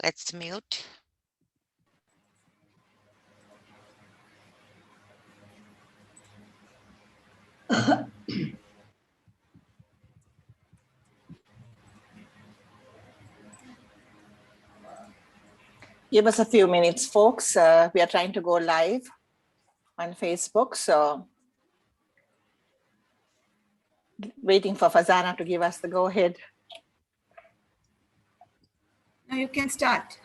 Let's mute. Give us a few minutes, folks. We are trying to go live on Facebook, so waiting for Fazana to give us the go-ahead. Now you can start.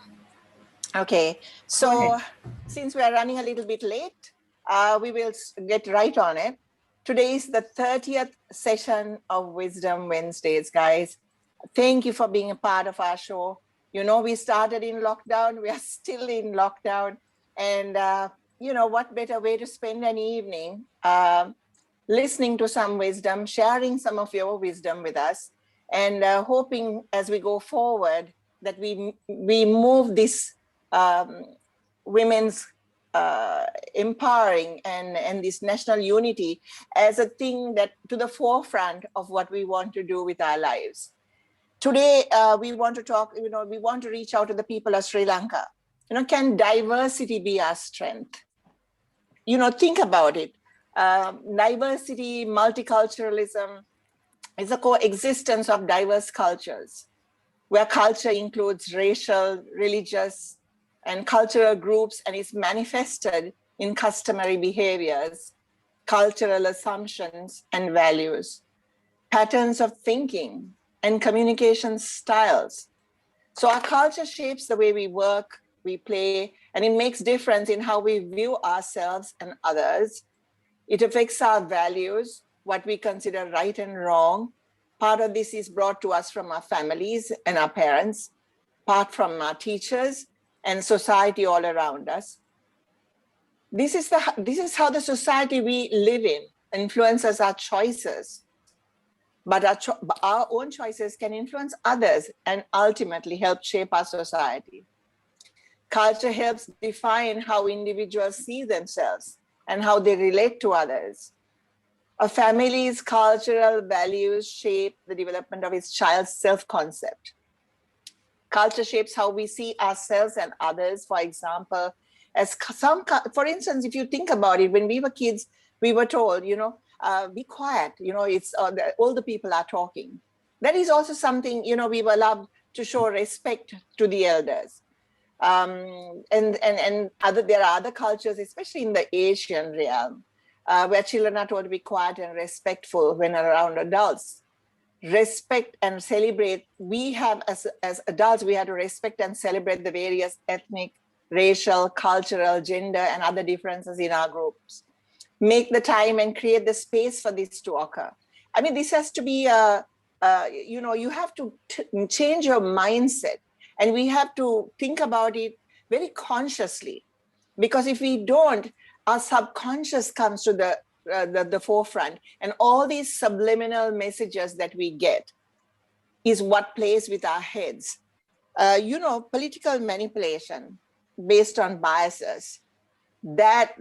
Okay, so since we are running a little bit late, we will get right on it. Today is the 30th session of Wisdom Wednesdays, guys. Thank you for being a part of our show. You know, we started in lockdown, we are still in lockdown. And, you know, what better way to spend an evening listening to some wisdom, sharing some of your wisdom with us, and hoping as we go forward that we move this women's empowering and this national unity as a thing that to the forefront of what we want to do with our lives. Today, we want to talk, you know, we want to reach out to the people of Sri Lanka. You know, can diversity be our strength? You know, think about it. Diversity, multiculturalism is a coexistence of diverse cultures, where culture includes racial, religious, and cultural groups, and is manifested in customary behaviors, cultural assumptions and values, patterns of thinking, and communication styles. So our culture shapes the way we work, we play, and it makes difference in how we view ourselves and others. It affects our values, what we consider right and wrong. Part of this is brought to us from our families and our parents, part from our teachers and society all around us. This is how the society we live in influences our choices. But our own choices can influence others and ultimately help shape our society. Culture helps define how individuals see themselves and how they relate to others. A family's cultural values shape the development of its child's self-concept. Culture shapes how we see ourselves and others. For example, for instance, if you think about it, when we were kids, we were told, you know, be quiet, you know, it's the older people are talking. That is also something, you know, we were allowed to show respect to the elders. There are other cultures, especially in the Asian realm, where children are told to be quiet and respectful when around adults. Respect and celebrate. We have, as adults, we have to respect and celebrate the various ethnic, racial, cultural, gender, and other differences in our groups. Make the time and create the space for this to occur. I mean, this has to be, you know, you have to change your mindset, and we have to think about it very consciously, because if we don't, our subconscious comes to the forefront, and all these subliminal messages that we get is what plays with our heads. You know, political manipulation based on biases, that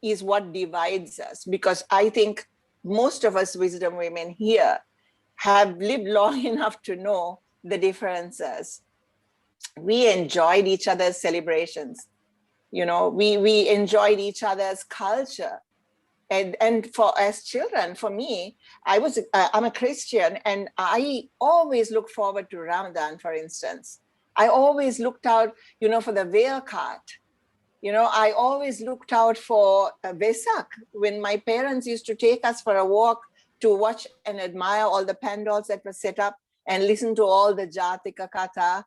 is what divides us, because I think most of us wisdom women here have lived long enough to know the differences. We enjoyed each other's celebrations. You know, we enjoyed each other's culture. And for as children, for me, I'm a Christian, and I always look forward to Ramadan, for instance. I always looked out, you know, for the veil cart. You know, I always looked out for Vesak, when my parents used to take us for a walk to watch and admire all the pandals that were set up and listen to all the Jatika Katha,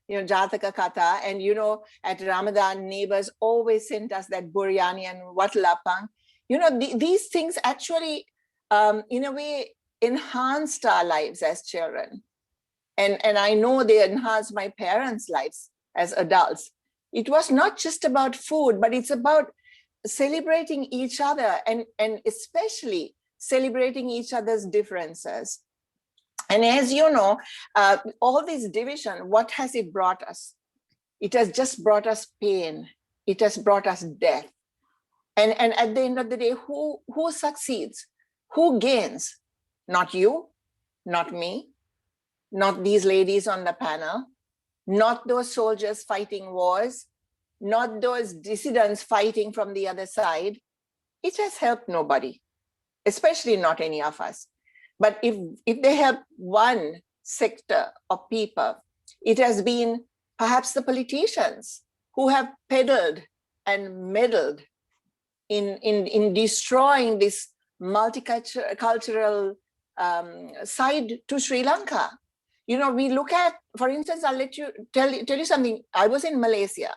Jataka Katha. And, you know, at Ramadan, neighbors always sent us that Buryani and Watlapang. You know, these things actually, in a way, enhanced our lives as children. And I know they enhanced my parents' lives as adults. It was not just about food, but it's about celebrating each other and especially celebrating each other's differences. And as you know, all this division, what has it brought us? It has just brought us pain. It has brought us death. And at the end of the day, who succeeds? Who gains? Not you, not me, not these ladies on the panel, not those soldiers fighting wars, not those dissidents fighting from the other side. It has helped nobody, especially not any of us. But if they help one sector of people, it has been perhaps the politicians who have peddled and meddled in destroying this multicultural side to Sri Lanka. You know, we look at, for instance, I'll tell you something. I was in Malaysia.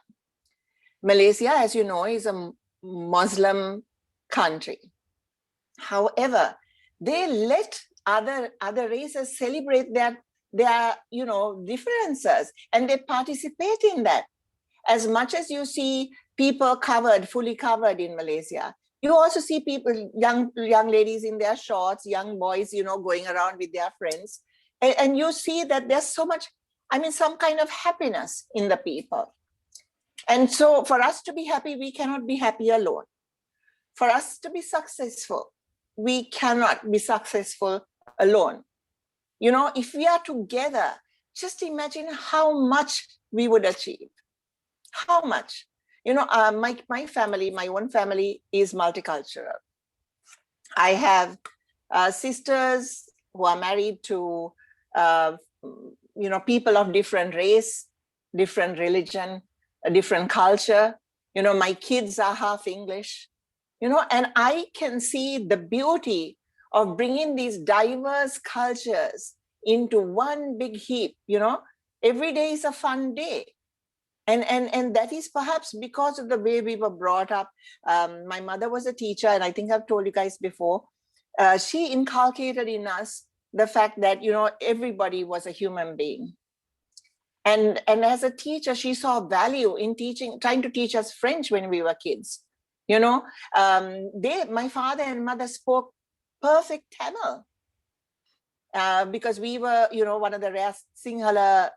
Malaysia, as you know, is a Muslim country. However, they let other races celebrate their differences, and they participate in that. As much as you see people fully covered in Malaysia, you also see people, young ladies in their shorts, young boys, going around with their friends. And you see that there's so much, some kind of happiness in the people. And so for us to be happy, we cannot be happy alone. For us to be successful, we cannot be successful alone. If we are together, just imagine how much we would achieve. How much? My family, my own family is multicultural. I have sisters who are married to, people of different race, different religion, a different culture. My kids are half English, and I can see the beauty of bringing these diverse cultures into one big heap. Every day is a fun day. And that is perhaps because of the way we were brought up. My mother was a teacher, and I think I've told you guys before, she inculcated in us the fact that, everybody was a human being. And as a teacher, she saw value in trying to teach us French when we were kids. My father and mother spoke perfect Tamil. Because we were, one of the rare Sinhala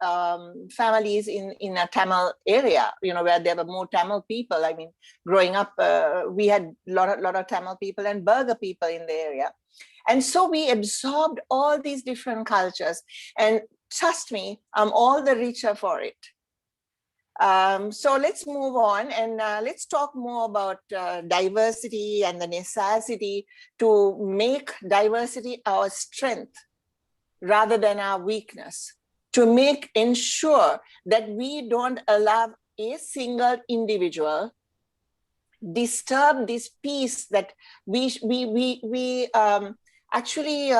families in a Tamil area, where there were more Tamil people. Growing up, we had a lot of Tamil people and Burger people in the area. And so we absorbed all these different cultures. And trust me, I'm all the richer for it. So let's move on and let's talk more about diversity and the necessity to make diversity our strength rather than our weakness, to ensure that we don't allow a single individual disturb this peace that we actually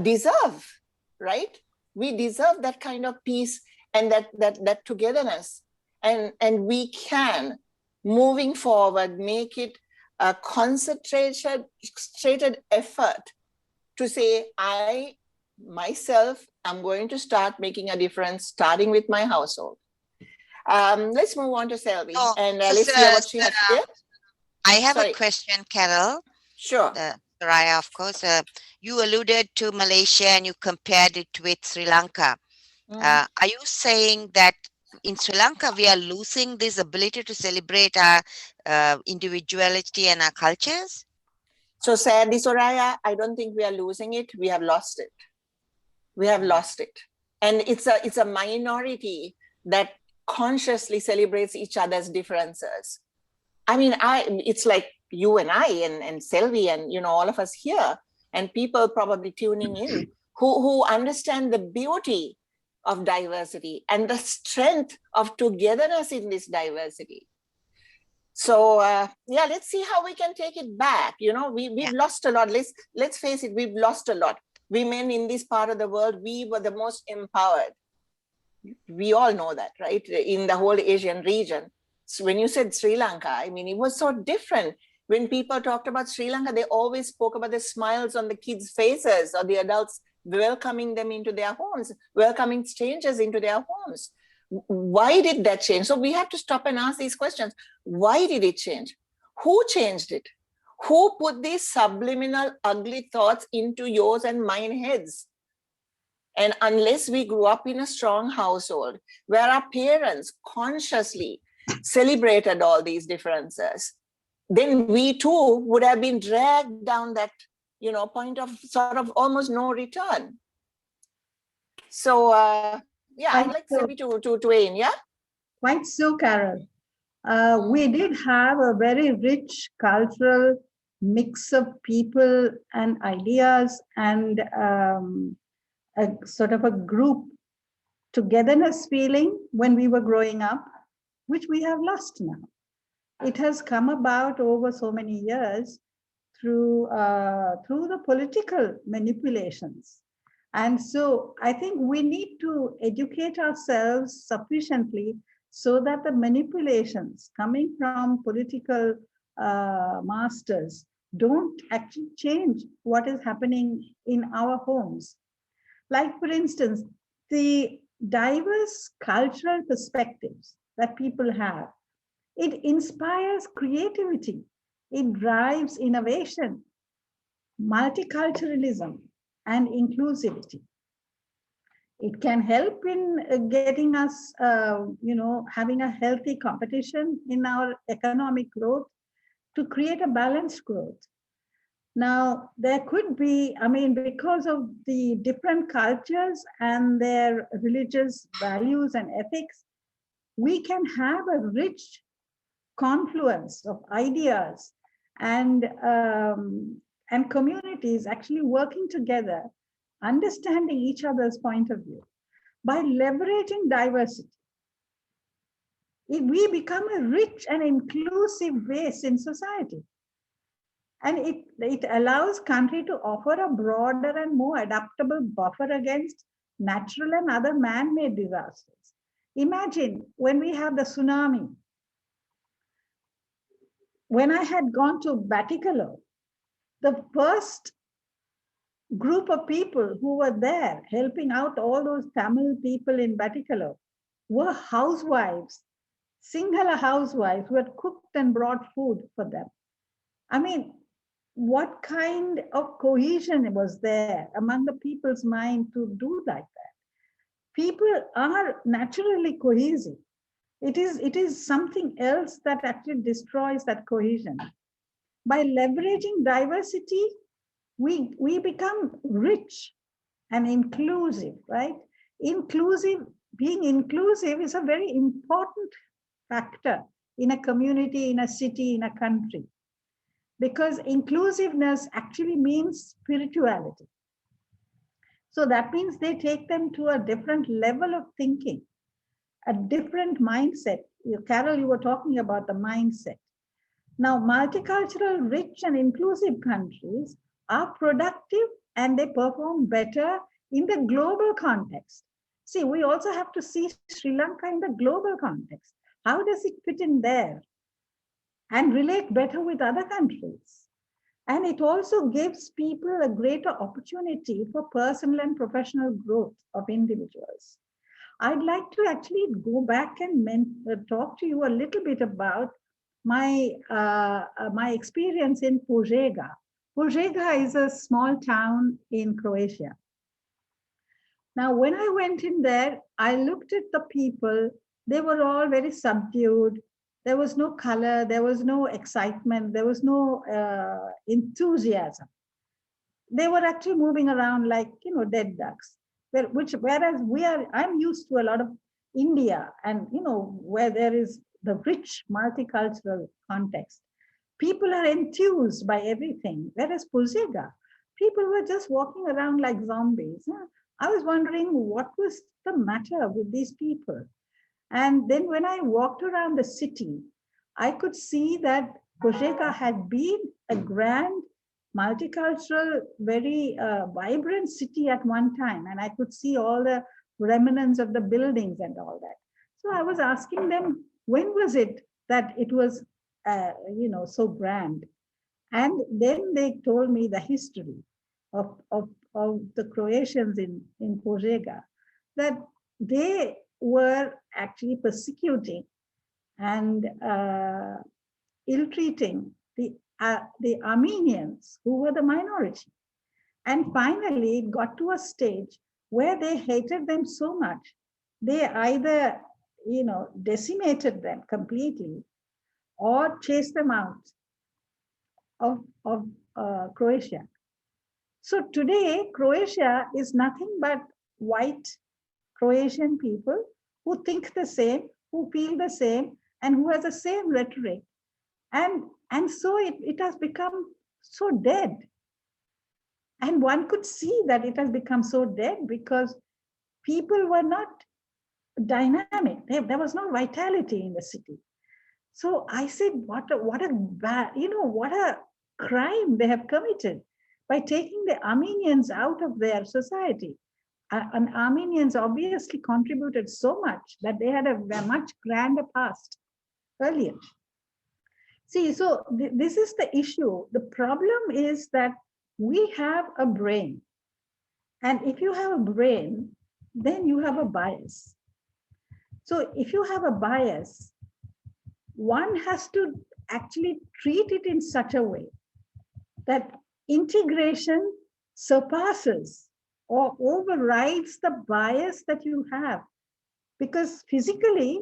deserve, right? We deserve that kind of peace and that togetherness, and we can, moving forward, make it a concentrated effort to say, I myself, I'm going to start making a difference, starting with my household. Let's move on to Selvi, and let's hear what she has to say. I have a question, Carol. Sure. Raya, of course. You alluded to Malaysia and you compared it with Sri Lanka. Are you saying that in Sri Lanka, we are losing this ability to celebrate our individuality and our cultures? So sadly, Soraya, I don't think we are losing it. We have lost it. We have lost it. And it's a minority that consciously celebrates each other's differences. It's like you and I and Selvi and, all of us here, and people probably tuning in who understand the beauty of diversity and the strength of togetherness in this diversity. So let's see how we can take it back. We've lost a lot. Let's face it, we've lost a lot. Women in this part of the world, we were the most empowered. We all know that, right? In the whole Asian region. So when you said Sri Lanka, it was so different. When people talked about Sri Lanka, they always spoke about the smiles on the kids' faces or the adults welcoming them into their homes, welcoming strangers into their homes. Why did that change? So we have to stop and ask these questions. Why did it change? Who changed it? Who put these subliminal, ugly thoughts into yours and mine heads? And unless we grew up in a strong household where our parents consciously celebrated all these differences, then we too would have been dragged down that, point of sort of almost no return. So yeah, I'd like Sylvie to weigh in, yeah? Quite so, Carol. We did have a very rich cultural mix of people and ideas and a sort of a group togetherness feeling when we were growing up, which we have lost now. It has come about over so many years through the political manipulations. And so I think we need to educate ourselves sufficiently so that the manipulations coming from political masters don't actually change what is happening in our homes. Like, for instance, the diverse cultural perspectives that people have, it inspires creativity, it drives innovation, multiculturalism, and inclusivity. It can help in getting us, having a healthy competition in our economic growth to create a balanced growth. Now, there could be, because of the different cultures and their religious values and ethics, we can have a rich confluence of ideas and communities actually working together, understanding each other's point of view. By leveraging diversity, we become a rich and inclusive base in society. And it allows country to offer a broader and more adaptable buffer against natural and other man-made disasters. Imagine when we have the tsunami. When I had gone to Batticaloa, the first group of people who were there helping out all those Tamil people in Batticaloa were housewives, Sinhala housewives who had cooked and brought food for them. What kind of cohesion was there among the people's mind to do like that? People are naturally cohesive. It is something else that actually destroys that cohesion. By leveraging diversity, we become rich and inclusive, right? Being inclusive is a very important factor in a community, in a city, in a country. Because inclusiveness actually means spirituality. So that means they take them to a different level of thinking, a different mindset. Carol, you were talking about the mindset. Now, multicultural, rich and inclusive countries are productive and they perform better in the global context. See, we also have to see Sri Lanka in the global context. How does it fit in there? And relate better with other countries. And it also gives people a greater opportunity for personal and professional growth of individuals. I'd like to actually go back and talk to you a little bit about my experience in Požega. Požega is a small town in Croatia. Now, when I went in there, I looked at the people. They were all very subdued. There was no color, there was no excitement, there was no enthusiasm. They were actually moving around like, dead ducks. Whereas I'm used to a lot of India and, where there is the rich multicultural context. People are enthused by everything. Whereas Požega, people were just walking around like zombies. I was wondering what was the matter with these people. And then when I walked around the city, I could see that Požega had been a grand, multicultural, very vibrant city at one time. And I could see all the remnants of the buildings and all that. So I was asking them, when was it that it was, so grand? And then they told me the history of the Croatians in Požega, that they were actually persecuting and ill-treating the Armenians, who were the minority. And finally, it got to a stage where they hated them so much, they either, decimated them completely or chased them out of Croatia. So today, Croatia is nothing but white Croatian people who think the same, who feel the same, and who has the same rhetoric. And so it has become so dead. And one could see that it has become so dead because people were not dynamic. There was no vitality in the city. So I said, what a bad, what a crime they have committed by taking the Armenians out of their society. And Armenians obviously contributed so much that they had a much grander past earlier. See, so this is the issue. The problem is that we have a brain. And if you have a brain, then you have a bias. So if you have a bias, one has to actually treat it in such a way that integration surpasses or overrides the bias that you have. Because physically,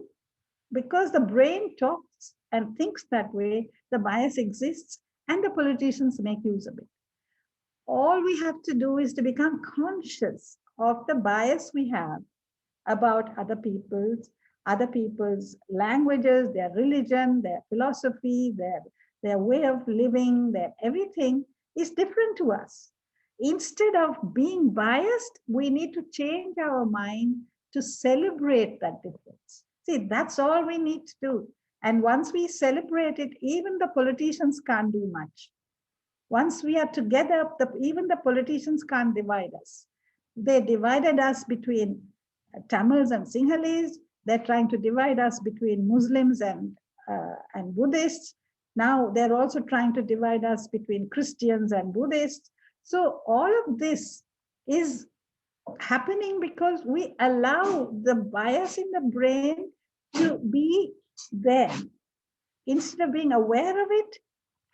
because the brain talks and thinks that way, the bias exists and the politicians make use of it. All we have to do is to become conscious of the bias we have about other people's languages, their religion, their philosophy, their way of living, their everything is different to us. Instead of being biased, we need to change our mind to celebrate that difference. See, that's all we need to do. And once we celebrate it, even the politicians can't do much. Once we are together, even the politicians can't divide us. They divided us between Tamils and Sinhalese. They're trying to divide us between Muslims and Buddhists. Now they're also trying to divide us between Christians and Buddhists. So all of this is happening because we allow the bias in the brain to be there instead of being aware of it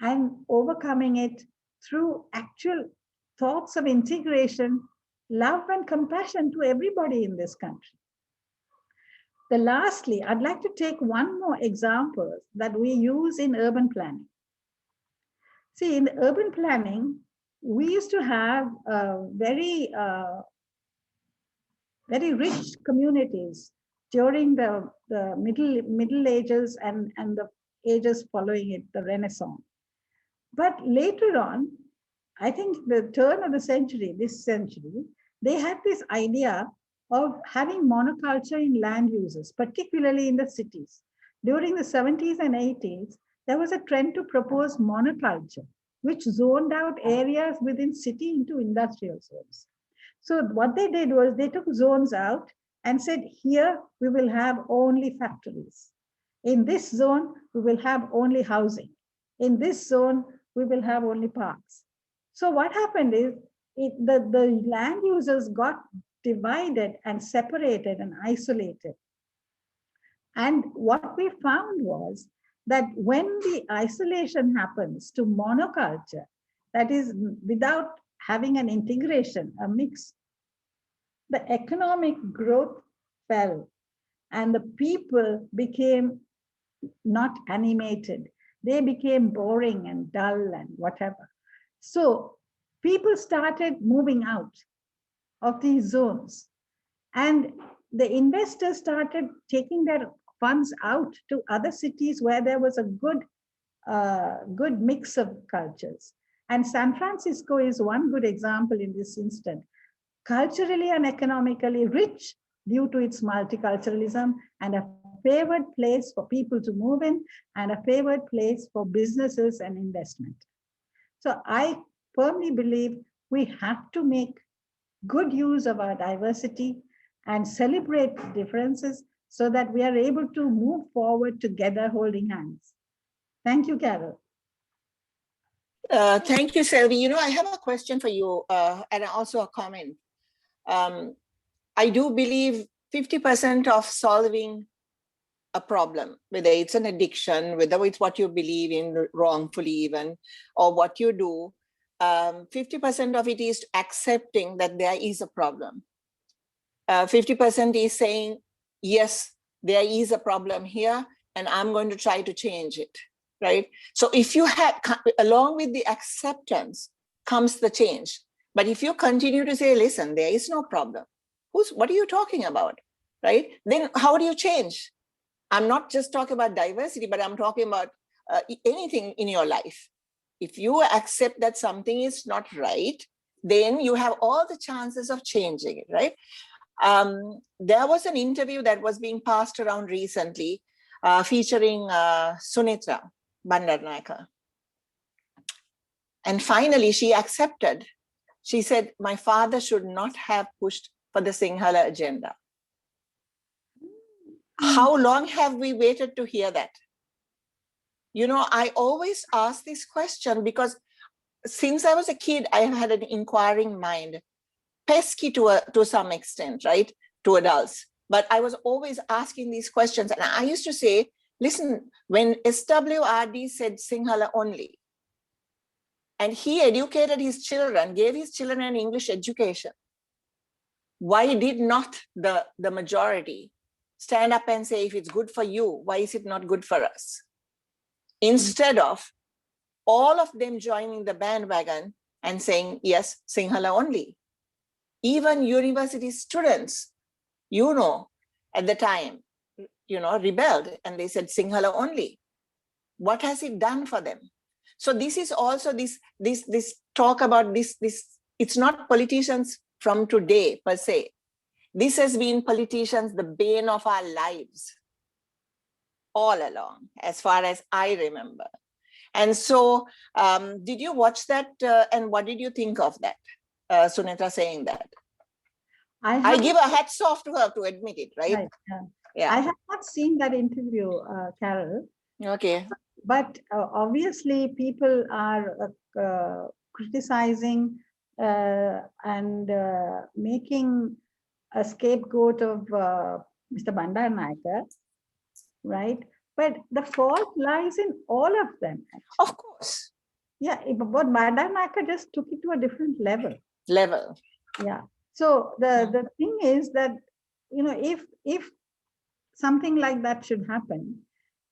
and overcoming it through actual thoughts of integration, love and compassion to everybody in this country. Lastly, I'd like to take one more example that we use in urban planning. See, in urban planning, we used to have very rich communities during the Middle Ages and the ages following it, the Renaissance. But later on, I think the turn of the century, this century, they had this idea of having monoculture in land uses, particularly in the cities. During the 70s and 80s, there was a trend to propose monoculture, which zoned out areas within city into industrial zones. So what they did was they took zones out and said, here we will have only factories. In this zone, we will have only housing. In this zone, we will have only parks. So what happened is the land users got divided and separated and isolated. And what we found was that when the isolation happens to monoculture, that is without having an integration, a mix, the economic growth fell and the people became not animated. They became boring and dull and whatever. So people started moving out of these zones and the investors started taking their funds out to other cities where there was a good mix of cultures. And San Francisco is one good example in this instant. Culturally and economically rich due to its multiculturalism and a favored place for people to move in and a favored place for businesses and investment. So I firmly believe we have to make good use of our diversity and celebrate differences so that we are able to move forward together holding hands. Thank you, Carol. Thank you, Selvi. You know, I have a question for you and also a comment. I do believe 50% of solving a problem, whether it's an addiction, whether it's what you believe in wrongfully even, or what you do, 50% of it is accepting that there is a problem. 50% is saying, yes, there is a problem here, and I'm going to try to change it, right? So if you have, along with the acceptance comes the change. But if you continue to say, listen, there is no problem, what are you talking about, right? Then how do you change? I'm not just talking about diversity, but I'm talking about anything in your life. If you accept that something is not right, then you have all the chances of changing it, right? There was an interview that was being passed around recently featuring Sunitra Bandaranaike. And finally, she accepted. She said, my father should not have pushed for the Sinhala agenda. How long have we waited to hear that? You know, I always ask this question because since I was a kid, I have had an inquiring mind, pesky to some extent, right, to adults. But I was always asking these questions. And I used to say, listen, when SWRD said Sinhala only, and he educated his children, gave his children an English education, why did not the majority stand up and say, if it's good for you, why is it not good for us? Instead of all of them joining the bandwagon and saying, yes, Sinhala only. Even university students, you know, at the time, you know, rebelled and they said Sinhala only. What has it done for them? So this is also this talk about this, it's not politicians from today per se. This has been politicians, the bane of our lives all along, as far as I remember. And so did you watch that and what did you think of that? Sunitra saying that. I give a hats off to her to admit it, right? Right, yeah. I have not seen that interview, Carol. Okay. But obviously people are criticizing and making a scapegoat of Mr. Bandaranaike, right? But the fault lies in all of them. Actually. Of course. Yeah, but Bandaranaike just took it to a different level. Yeah. So the thing is that, you know, if something like that should happen,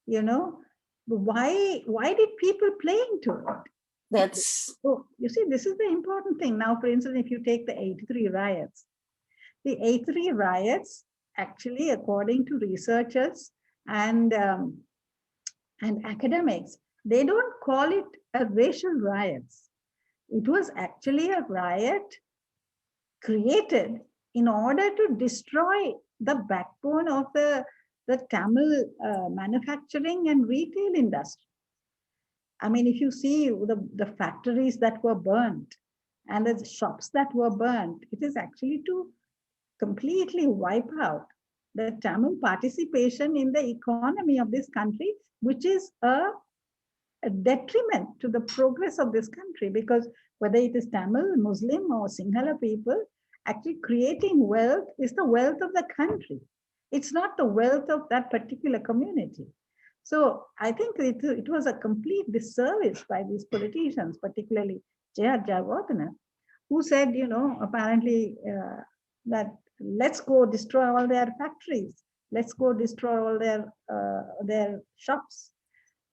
you know, why did people play into it? That's so you see, this is the important thing. Now, for instance, if you take the 83 riots, the 83 riots actually, according to researchers and academics, they don't call it a racial riots. It was actually a riot created in order to destroy the backbone of the Tamil manufacturing and retail industry. I mean, if you see the factories that were burnt and the shops that were burnt, it is actually to completely wipe out the Tamil participation in the economy of this country, which is a detriment to the progress of this country, because whether it is Tamil, Muslim or Sinhala people, actually creating wealth is the wealth of the country. It's not the wealth of that particular community. So I think it was a complete disservice by these politicians, particularly J.R. Jayawardena, who said, you know, apparently that let's go destroy all their factories. Let's go destroy all their shops.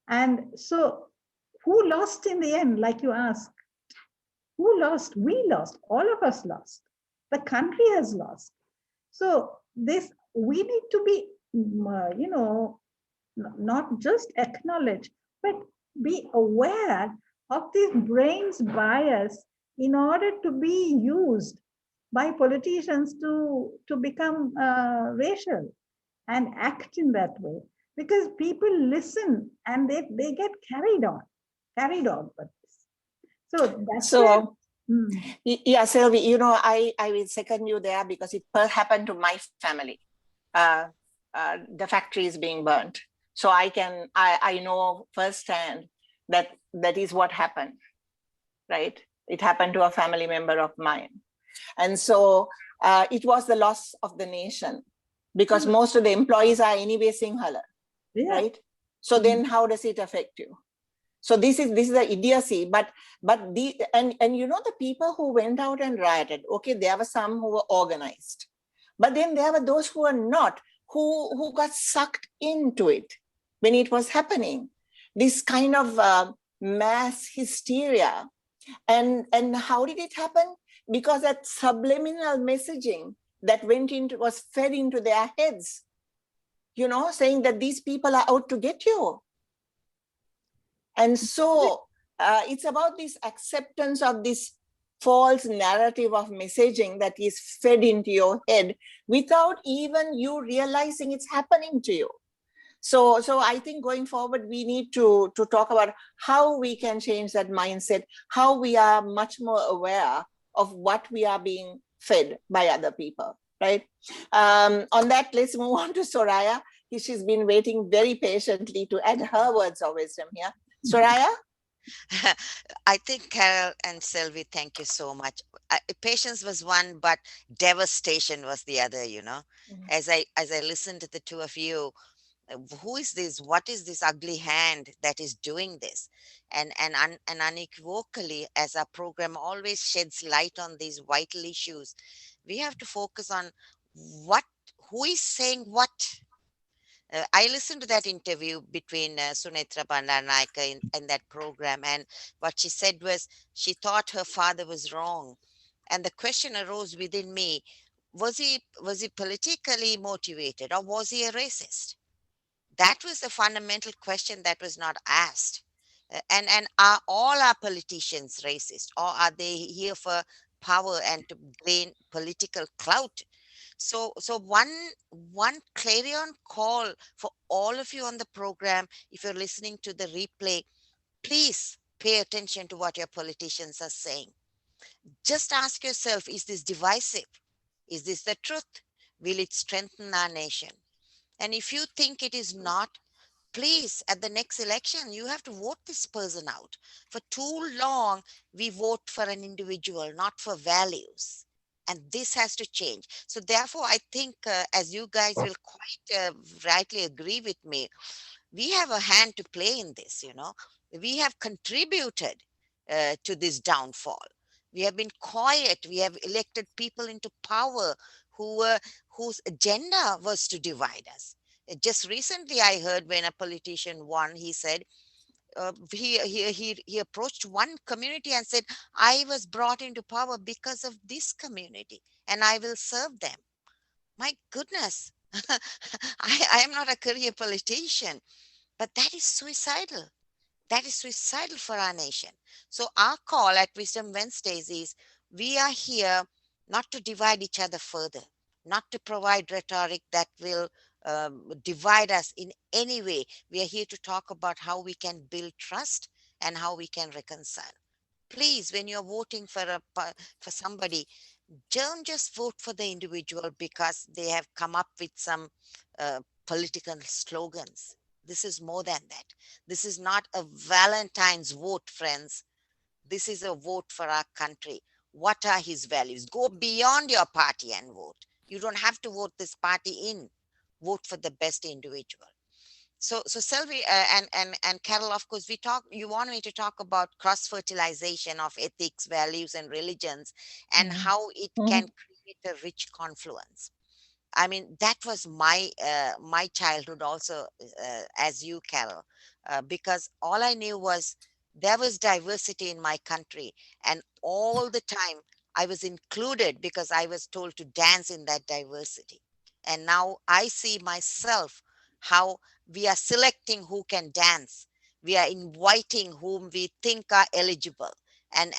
And so who lost in the end, like you asked? Who lost? We lost. All of us lost. The country has lost. So we need to be, you know, not just acknowledge, but be aware of this brain's bias in order to be used by politicians to become racial and act in that way. Because people listen and they get carried on by this. So that's yeah, Sylvie, you know, I will second you there because it happened to my family. The factory is being burnt. So I know firsthand that is what happened. right? It happened to a family member of mine. And so it was the loss of the nation, because most of the employees are anyway Sinhala, Yeah. right? So then how does it affect you? So this is the idiocy, but the and you know, the people who went out and rioted, okay, there were some who were organized, but then there were those who were not, who got sucked into it when it was happening. This kind of mass hysteria. And how did it happen? Because that subliminal messaging that went into, was fed into their heads, you know, saying that these people are out to get you. And so it's about this acceptance of this false narrative of messaging that is fed into your head without even you realizing it's happening to you. So I think going forward, we need to talk about how we can change that mindset, how we are much more aware of what we are being fed by other people, right? On that, let's move on to Soraya. She's been waiting very patiently to add her words of wisdom here. Soraya? I think Carol and Sylvie, thank you so much. Patience was one, but devastation was the other. You know, as I listened to the two of you, who is this? What is this ugly hand that is doing this? And unequivocally, as our program always sheds light on these vital issues, we have to focus on what, who is saying what. I listened to that interview between Sunetra Bandaranaike in that program, and what she said was she thought her father was wrong, and the question arose within me: was he politically motivated, or was he a racist? That was the fundamental question that was not asked. And are all our politicians racist, or are they here for power and to gain political clout? So one clarion call for all of you on the program, if you're listening to the replay, please pay attention to what your politicians are saying. Just ask yourself, is this divisive? Is this the truth? Will it strengthen our nation? And if you think it is not, please, at the next election, you have to vote this person out. For too long, we vote for an individual, not for values. And this has to change. So, therefore, I think, as you guys will quite rightly agree with me, we have a hand to play in this. You know, we have contributed to this downfall. We have been quiet. We have elected people into power who were, whose agenda was to divide us. Just recently, I heard when a politician won, he said, he approached one community and said, I was brought into power because of this community and I will serve them. My goodness, I am not a career politician, but that is suicidal. That is suicidal for our nation. So, our call at Wisdom Wednesdays is we are here not to divide each other further, not to provide rhetoric that will divide us in any way. We are here to talk about how we can build trust and how we can reconcile. Please, when you're voting for for somebody, don't just vote for the individual because they have come up with some political slogans. This is more than that. This is not a Valentine's vote, friends. This is a vote for our country. What are his values? Go beyond your party and vote. You don't have to vote this party in. Vote for the best individual. So Sylvie and Carol, of course, we talk. You want me to talk about cross fertilization of ethics, values, and religions, and how it can create a rich confluence. I mean, that was my childhood also, as you, Carol, because all I knew was there was diversity in my country, and all the time I was included because I was told to dance in that diversity. And now I see myself how we are selecting who can dance. We are inviting whom we think are eligible, and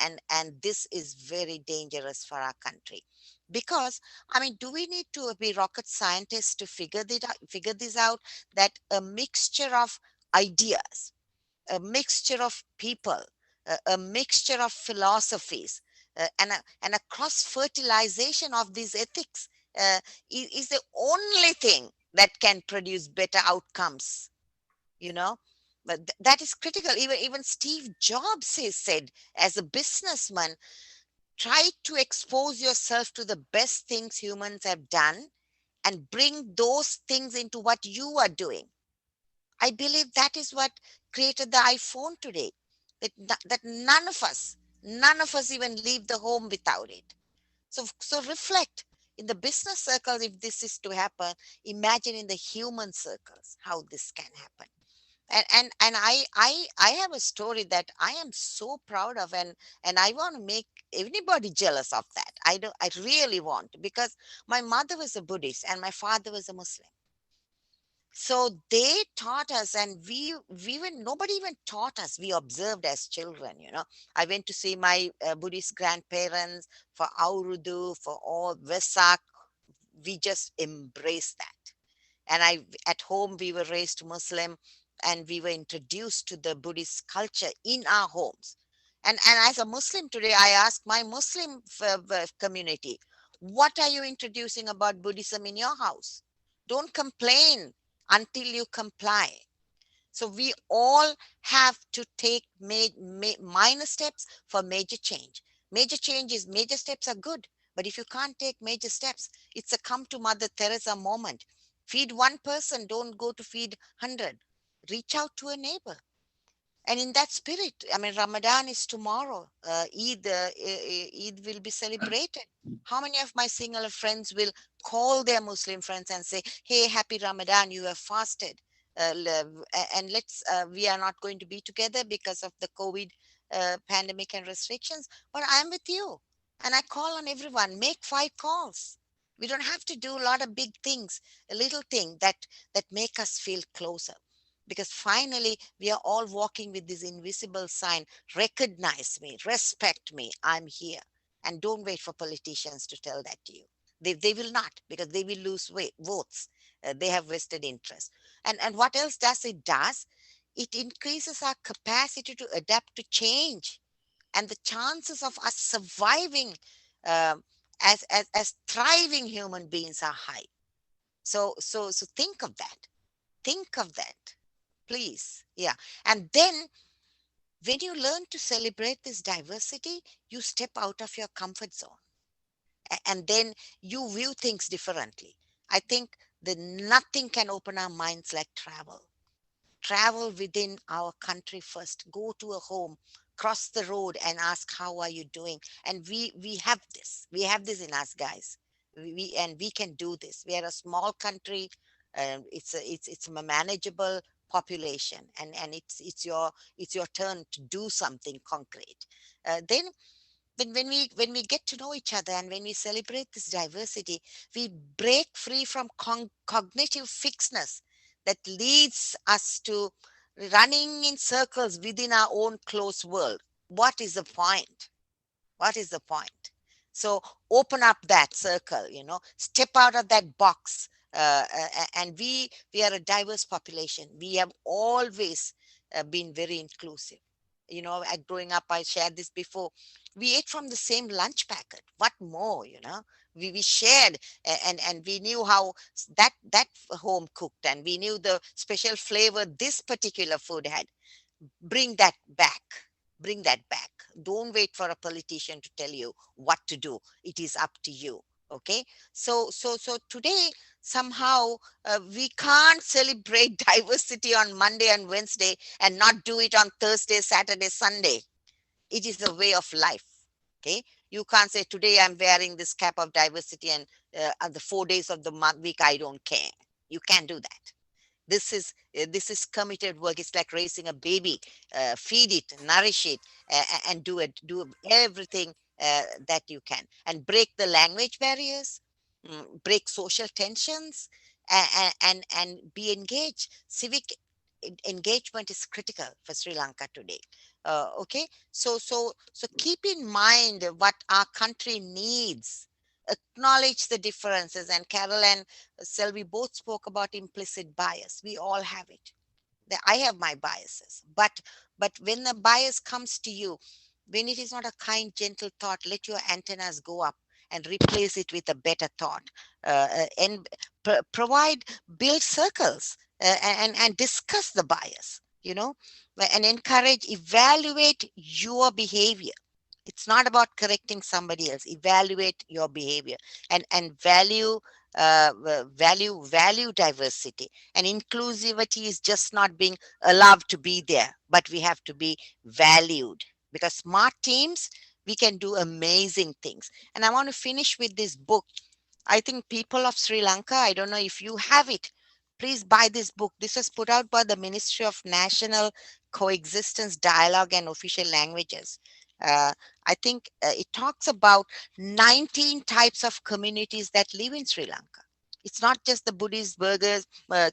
this is very dangerous for our country because I mean, do we need to be rocket scientists to figure this out? That a mixture of ideas, a mixture of people, a mixture of philosophies, and a cross fertilization of these ethics is the only thing that can produce better outcomes. You know, But that is critical. Even Steve Jobs has said, as a businessman, try to expose yourself to the best things humans have done and bring those things into what you are doing. I believe that is what created the iPhone today. That none of us even leave the home without it. So reflect in the business circles if this is to happen. Imagine in the human circles how this can happen. And I have a story that I am so proud of, and I want to make anybody jealous of that. I really want, because my mother was a Buddhist and my father was a Muslim. So they taught us, and we were nobody even taught us. We observed as children. I went to see my Buddhist grandparents for Aurudu, for all Vesak. We just embraced that. And at home we were raised Muslim, and we were introduced to the Buddhist culture in our homes. And as a Muslim today, I ask my Muslim community, what are you introducing about Buddhism in your house? Don't complain until you comply. So we all have to take minor steps for major change. Major steps are good, but if you can't take major steps, it's a come to Mother Teresa moment. Feed one person, don't go to feed 100. Reach out to a neighbor. And in that spirit, I mean, Ramadan is tomorrow. Eid will be celebrated. How many of my single friends will call their Muslim friends and say, "Hey, happy Ramadan! You have fasted, and we are not going to be together because of the COVID pandemic and restrictions, but I am with you." And I call on everyone. Make 5 calls. We don't have to do a lot of big things. A little thing that make us feel closer, because finally we are all walking with this invisible sign: recognize me, respect me, I'm here. And don't wait for politicians to tell that to you. They will not, because they will lose votes. They have vested interest. And what else does it increases our capacity to adapt to change, and the chances of us surviving um, as thriving human beings are high. So think of that. Think of that, please. Yeah. And then when you learn to celebrate this diversity, you step out of your comfort zone, and then you view things differently. I think that nothing can open our minds like travel. Travel within our country first. Go to a home, cross the road and ask, how are you doing? And we have this. We have this in us, guys. We can do this. We are a small country. It's a manageable population, and it's your turn to do something concrete. Then when we get to know each other, and when we celebrate this diversity, we break free from cognitive fixedness that leads us to running in circles within our own closed world. What is the point? What is the point? So open up that circle, step out of that box. And we are a diverse population. We have always been very inclusive. Growing up, I shared this before. We ate from the same lunch packet. What more? We shared, and we knew how that home cooked, and we knew the special flavor this particular food had. Bring that back. Bring that back. Don't wait for a politician to tell you what to do. It is up to you. Okay. So today, somehow, we can't celebrate diversity on Monday and Wednesday and not do it on Thursday, Saturday, Sunday. It is a way of life. Okay. You can't say, today I'm wearing this cap of diversity, and on the 4 days of the week I don't care. You can't do that. This is committed work. It's like raising a baby. Feed it, nourish it, and do everything that you can, and break the language barriers, break social tensions, and be engaged. Civic engagement is critical for Sri Lanka today. Okay, so keep in mind what our country needs. Acknowledge the differences. And Carol and Selvi both spoke about implicit bias. We all have it. I have my biases, but when the bias comes to you, when it is not a kind, gentle thought, let your antennas go up and replace it with a better thought. And provide, build circles, and discuss the bias. and encourage, evaluate your behavior. It's not about correcting somebody else. Evaluate your behavior and value diversity. And inclusivity is just not being allowed to be there, but we have to be valued, because smart teams, we can do amazing things. And I want to finish with this book. I think people of Sri Lanka, I don't know if you have it, please buy this book. This was put out by the Ministry of National Coexistence, Dialogue and Official Languages. I think it talks about 19 types of communities that live in Sri Lanka. It's not just the Buddhists, Burghers,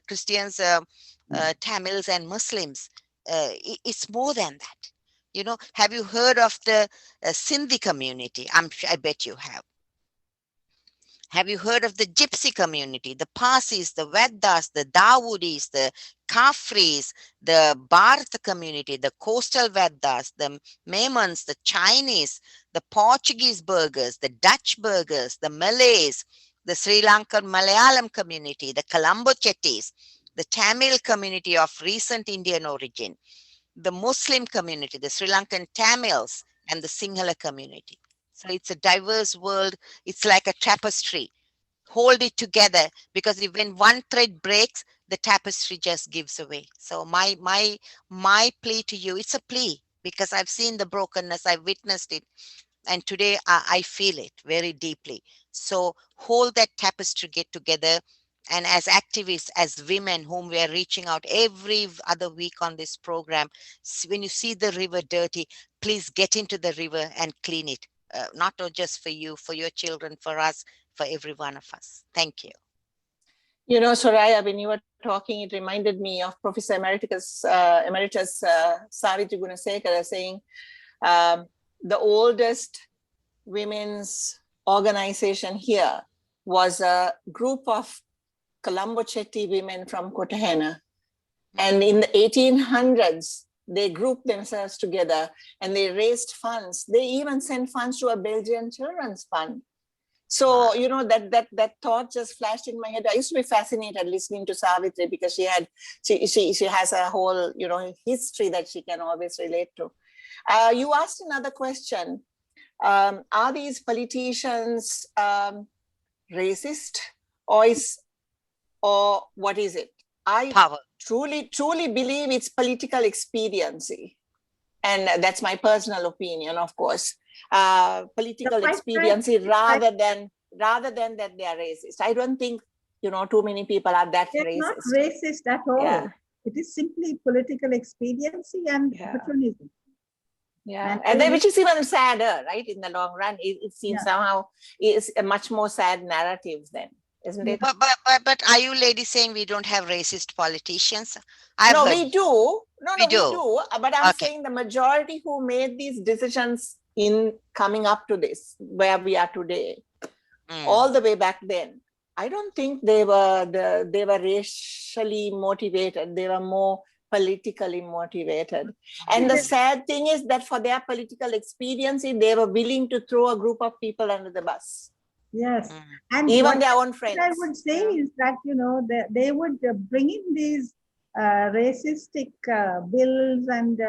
Christians, Tamils, and Muslims. It's more than that. Have you heard of the Sindhi community? I bet you have. Have you heard of the Gypsy community, the Parsis, the Vedas, the Dawoodis, the Kafris, the Bharata community, the coastal Vedas, the Maimans, the Chinese, the Portuguese burghers, the Dutch burghers, the Malays, the Sri Lankan Malayalam community, the Colombo Chettis, the Tamil community of recent Indian origin, the Muslim community, the Sri Lankan Tamils, and the Sinhala community. So it's a diverse world. It's like a tapestry. Hold it together, because if when one thread breaks, the tapestry just gives away. So my plea to you, it's a plea, because I've seen the brokenness, I've witnessed it, and today I feel it very deeply. So hold that tapestry, get together. And as activists, as women whom we are reaching out every other week on this program, when you see the river dirty, please get into the river and clean it. Not just for you, for your children, for us, for every one of us. Thank you. Soraya, when you were talking, it reminded me of Professor Emeritus Savitri Gunasekara saying, the oldest women's organization here was a group of Colombo Chetty women from Kotahena. And in the 1800s, they grouped themselves together and they raised funds. They even sent funds to a Belgian children's fund. So, Wow. that thought just flashed in my head. I used to be fascinated listening to Savitri, because she has a whole, history that she can always relate to. You asked another question. Are these politicians racist, or what is it? I Power. truly believe it's political expediency. And that's my personal opinion, of course. Political expediency rather than that they are racist. I don't think, too many people are that They're not racist. racist at all. Yeah. It is simply political expediency and opportunism. Yeah, and then which is even sadder, right? In the long run, it seems somehow is a much more sad narrative then, isn't it? But are you ladies saying we don't have racist politicians? No, we do. We do. But I'm Okay. saying the majority who made these decisions in coming up to this, where we are today, all the way back then, I don't think they were racially motivated. They were more politically motivated. And the sad thing is that for their political expediency, they were willing to throw a group of people under the bus. Yes. And even their own friends. What I would say is that, they would bring in these racistic bills and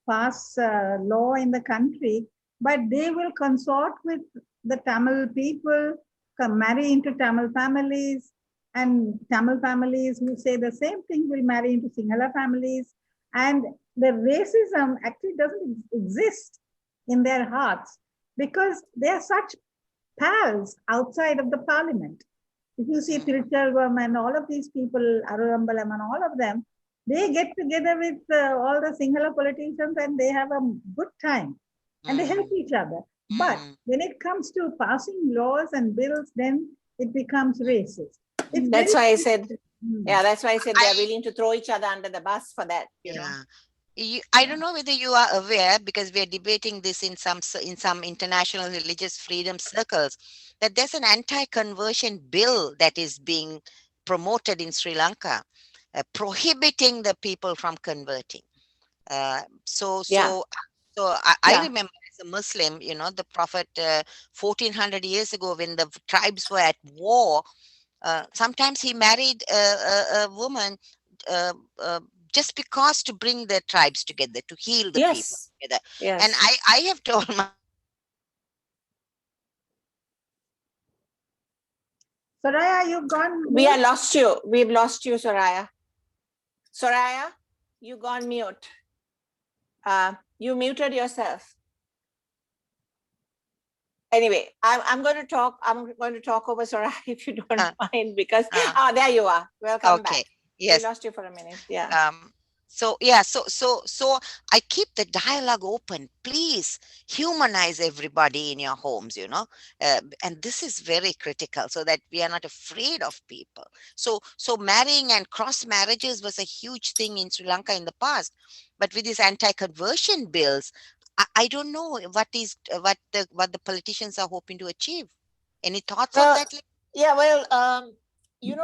pass law in the country, but they will consort with the Tamil people, marry into Tamil families, and Tamil families who say the same thing will marry into Sinhala families. And the racism actually doesn't exist in their hearts, because they are such pals outside of the parliament. If you see Tiruchelvam and all of these people, Arurambalam and all of them, they get together with all the Sinhala politicians and they have a good time and they help each other. But when it comes to passing laws and bills, then it becomes racist. That's why I said, that's why I said they're willing to throw each other under the bus for that. You know? I don't know whether you are aware, because we are debating this in some international religious freedom circles, that there's an anti-conversion bill that is being promoted in Sri Lanka, prohibiting the people from converting. So I remember as a Muslim, the Prophet 1400 years ago, when the tribes were at war, sometimes he married a woman just because to bring the tribes together, to heal the people Yes. together. And Yes. I have told my Soraya, you gone We are mute? lost you. We've lost you, Soraya. Soraya, you gone mute. You muted yourself. Anyway, I'm going to talk. I'm going to talk over Soraya if you don't mind, because there you are. Welcome okay, back. We yes. lost you for a minute. Yeah. So yeah, so I keep the dialogue open. Please humanize everybody in your homes, and this is very critical so that we are not afraid of people. So marrying and cross marriages was a huge thing in Sri Lanka in the past, but with these anti-conversion bills, I don't know what the politicians are hoping to achieve. Any thoughts on Well, that? yeah. Well,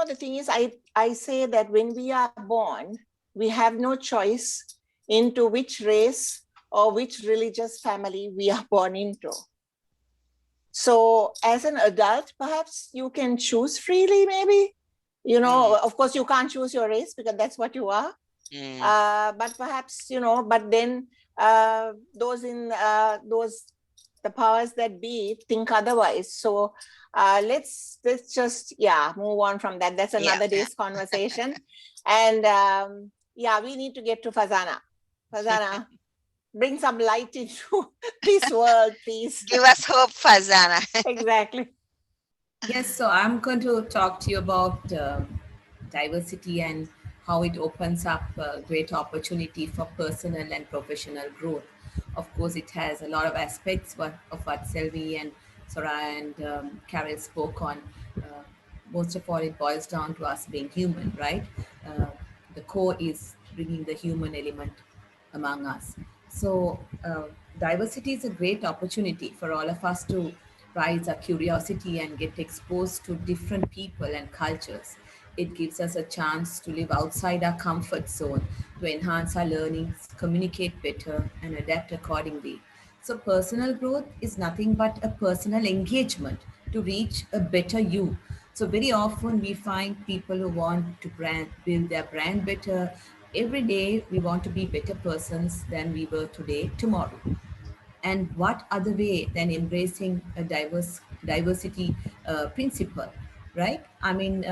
the thing is, I say that when we are born, we have no choice into which race or which religious family we are born into. So as an adult, perhaps you can choose freely, maybe. Of course, you can't choose your race because that's what you are. But perhaps, but then those the powers that be think otherwise. So let's just move on from that. That's Yeah, another yeah. day's conversation. And we need to get to Fazana. Fazana, bring some light into this world, please. Give us hope, Fazana. Exactly. Yes, so I'm going to talk to you about diversity and how it opens up a great opportunity for personal and professional growth. Of course, it has a lot of aspects of what Selvi and Soraya and Carol spoke on. Most of all, it boils down to us being human, right? Uh, the core is bringing the human element among us. So, diversity is a great opportunity for all of us to rise our curiosity and get exposed to different people and cultures. It gives us a chance to live outside our comfort zone, to enhance our learnings, communicate better, and adapt accordingly. So, personal growth is nothing but a personal engagement to reach a better you. So, very often we find people who want to build their brand better. Every day, we want to be better persons than we were today, tomorrow. And what other way than embracing a diversity principle, right? I mean,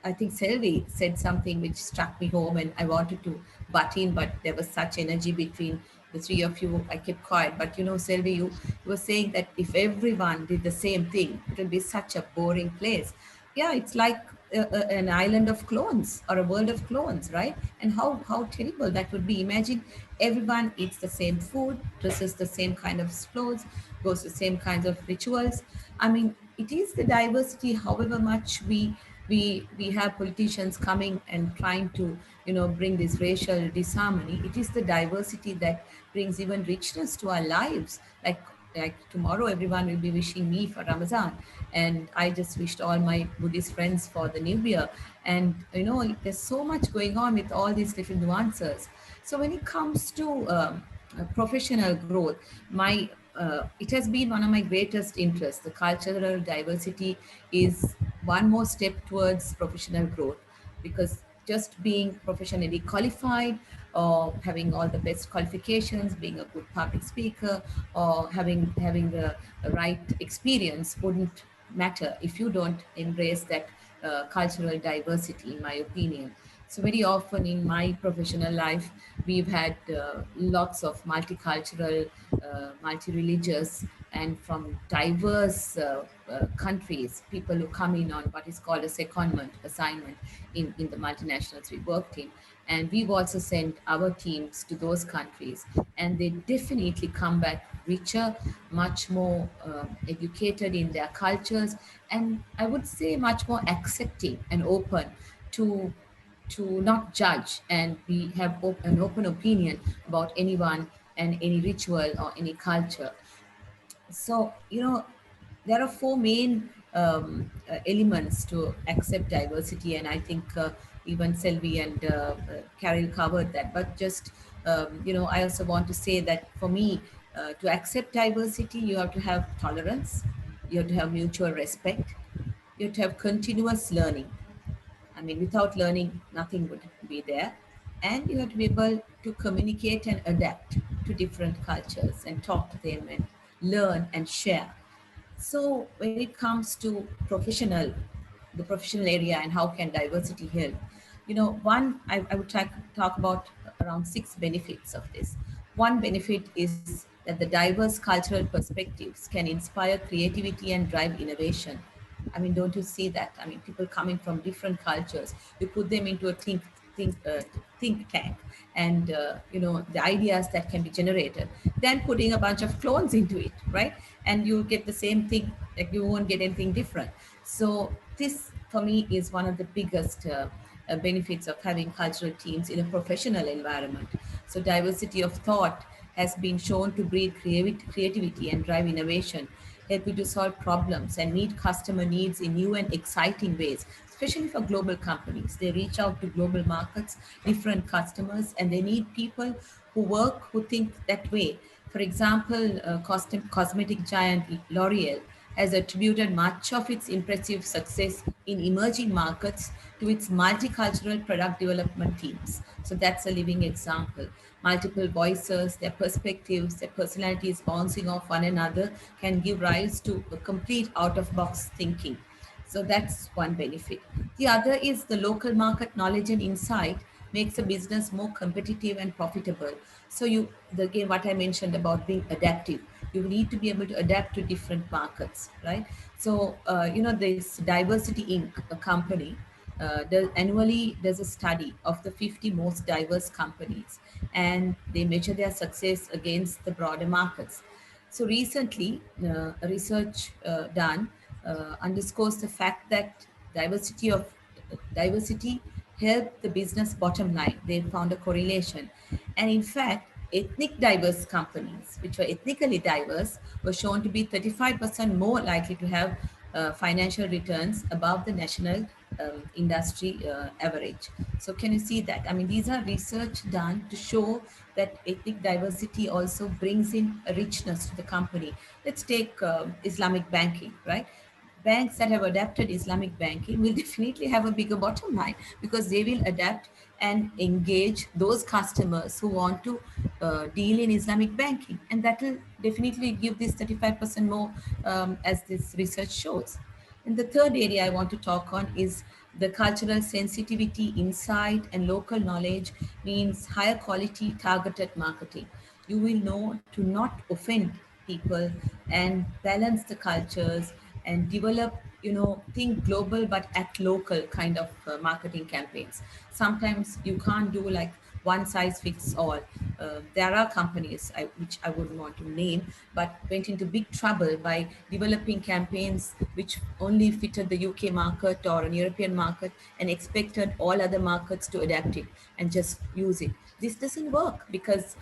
I think Selvi said something which struck me home, and I wanted to butt in, but there was such energy between the three of you. I kept quiet. But Selvi, you were saying that if everyone did the same thing, it would be such a boring place. Yeah, it's like an island of clones or a world of clones, right? And how terrible that would be. Imagine everyone eats the same food, dresses the same kind of clothes, goes to the same kinds of rituals. I mean, it is the diversity. However much we have politicians coming and trying to bring this racial disharmony, it is the diversity that brings even richness to our lives. Like tomorrow everyone will be wishing me for Ramadan, and I just wished all my Buddhist friends for the new year. And there's so much going on with all these different nuances. So when it comes to professional growth, my it has been one of my greatest interests. The cultural diversity is one more step towards professional growth, because just being professionally qualified or having all the best qualifications, being a good public speaker, or having the right experience wouldn't matter if you don't embrace that cultural diversity, in my opinion. So very often in my professional life, we've had lots of multicultural, multi-religious, and from diverse countries, people who come in on what is called a secondment assignment in the multinationals we worked in. And we've also sent our teams to those countries, and they definitely come back richer, much more educated in their cultures, and I would say much more accepting and open to not judge, and we have an open opinion about anyone and any ritual or any culture. So there are four main elements to accept diversity, and I think even Selvi and Carol covered that. But just I also want to say that for me, to accept diversity, you have to have tolerance, you have to have mutual respect, you have to have continuous learning. I mean, without learning, nothing would be there. and you have to be able to communicate and adapt to different cultures and talk to them and learn and share. So when it comes to the professional area and how can diversity help, one, I would talk about around six benefits of this. One benefit is that the diverse cultural perspectives can inspire creativity and drive innovation. I mean, don't you see that? I mean, people coming from different cultures, you put them into a think think tank, and the ideas that can be generated. Then putting a bunch of clones into it, right? And you get the same thing. Like you won't get anything different. So this, for me, is one of the biggest benefits of having cultural teams in a professional environment. So diversity of thought has been shown to breed creativity and drive innovation, help you to solve problems and meet customer needs in new and exciting ways, especially for global companies. They reach out to global markets, different customers, and they need people who think that way. For example, cosmetic giant L'Oreal has attributed much of its impressive success in emerging markets to its multicultural product development teams. So that's a living example. Multiple voices, their perspectives, their personalities bouncing off one another can give rise to a complete out of box thinking. So that's one benefit. The other is the local market knowledge and insight makes a business more competitive and profitable. So again, what I mentioned about being adaptive, you need to be able to adapt to different markets, right? So, this Diversity Inc., a company, annually there's a study of the 50 most diverse companies, and they measure their success against the broader markets. So recently, a research done underscores the fact that diversity of diversity helped the business bottom line. They found a correlation, and in fact, ethnic diverse companies, which were ethnically diverse, were shown to be 35% more likely to have financial returns above the national industry average. So can you see that? I mean, these are research done to show that ethnic diversity also brings in a richness to the company. Let's take Islamic banking, right? Banks that have adapted Islamic banking will definitely have a bigger bottom line because they will adapt and engage those customers who want to deal in Islamic banking. And that will definitely give this 35% more, as this research shows. And the third area I want to talk on is the cultural sensitivity, insight, and local knowledge means higher quality targeted marketing. You will know to not offend people and balance the cultures and develop, think global but act local kind of marketing campaigns. Sometimes you can't do like one size fits all. There are companies, which I wouldn't want to name, but went into big trouble by developing campaigns which only fitted the UK market or an European market and expected all other markets to adapt it and just use it. This doesn't work because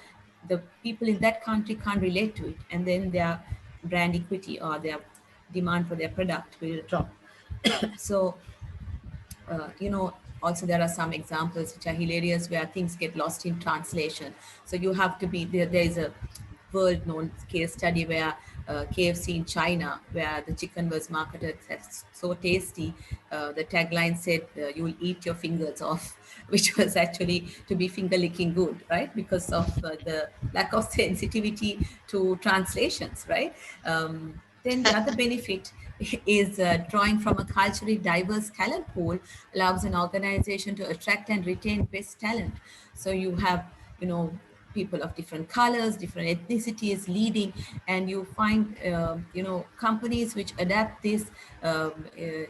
the people in that country can't relate to it, and then their brand equity or their demand for their product will drop. So also there are some examples which are hilarious where things get lost in translation. So you have to be there. There is a world known case study where KFC in China, where the chicken was marketed as so tasty, the tagline said, "You will eat your fingers off," which was actually to be finger licking good, right? Because of the lack of sensitivity to translations, right? Then the other benefit is drawing from a culturally diverse talent pool allows an organization to attract and retain best talent. So you have, people of different colors, different ethnicities leading, and you find, companies which adapt this,